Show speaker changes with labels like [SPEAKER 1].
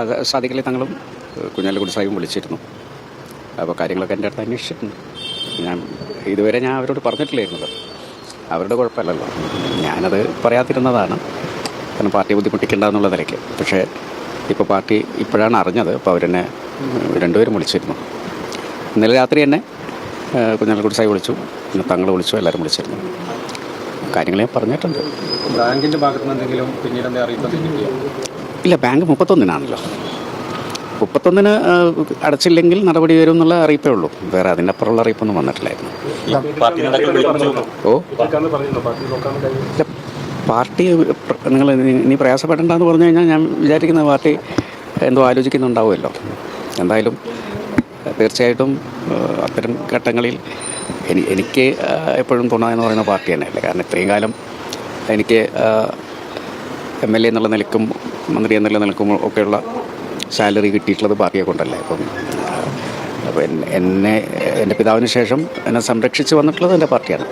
[SPEAKER 1] അത് സാദിഖലി തങ്ങളും കുഞ്ഞാലിക്കുട്ടി സാഹിബും വിളിച്ചിരുന്നു. അപ്പോൾ കാര്യങ്ങളൊക്കെ എൻ്റെ അടുത്ത് അന്വേഷിച്ചിട്ടുണ്ട്. ഇതുവരെ ഞാൻ അവരോട് പറഞ്ഞിട്ടില്ലായിരുന്നത്. അവരുടെ കുഴപ്പമില്ലല്ലോ, ഞാനത് പറയാതിരുന്നതാണ്. കാരണം പാർട്ടിയെ ബുദ്ധിമുട്ടിക്കേണ്ട എന്നുള്ള നിലയ്ക്ക്. പക്ഷേ ഇപ്പോൾ പാർട്ടി ഇപ്പോഴാണ് അറിഞ്ഞത്. അപ്പോൾ അവരെന്നെ രണ്ടുപേരും വിളിച്ചിരുന്നു. ഇന്നലെ രാത്രി തന്നെ കുഞ്ഞാലിക്കുട്ടി സാഹിബ് വിളിച്ചു, പിന്നെ തങ്ങൾ വിളിച്ചു, എല്ലാവരും വിളിച്ചിരുന്നു. കാര്യങ്ങൾ ഞാൻ പറഞ്ഞിട്ടുണ്ട്.
[SPEAKER 2] ബാങ്കിൻ്റെ ഭാഗത്ത് നിന്ന് എന്തെങ്കിലും പിന്നീട് എന്താ അറിയിപ്പ്?
[SPEAKER 1] ഇല്ല, ബാങ്ക് 31-നാണല്ലോ. 31-ന് അടച്ചില്ലെങ്കിൽ നടപടി വരും എന്നുള്ള അറിയിപ്പേ ഉള്ളൂ. വേറെ അതിൻ്റെ അപ്പുറമുള്ള അറിയിപ്പൊന്നും വന്നിട്ടില്ലായിരുന്നു. പാർട്ടി നിങ്ങൾ ഇനി പ്രയാസപ്പെടേണ്ടെന്ന് പറഞ്ഞു കഴിഞ്ഞാൽ ഞാൻ വിചാരിക്കുന്ന പാർട്ടി എന്തോ ആലോചിക്കുന്നുണ്ടാവുമല്ലോ. എന്തായാലും തീർച്ചയായിട്ടും അത്തരം ഘട്ടങ്ങളിൽ എനിക്ക് എപ്പോഴും തുണ എന്ന് പറയുന്ന പാർട്ടി തന്നെയല്ലേ. കാരണം ഇത്രയും കാലം എനിക്ക് MLA എന്നുള്ള നിലക്കും മന്ത്രി എന്നുള്ള നിലക്കും ഒക്കെയുള്ള സാലറി കിട്ടിയിട്ടുള്ളത് പാർട്ടിയെ കൊണ്ടല്ലേ. അപ്പോൾ എൻ്റെ പിതാവിന് ശേഷം എന്നെ സംരക്ഷിച്ച് വന്നിട്ടുള്ളത് എൻ്റെ പാർട്ടിയാണ്.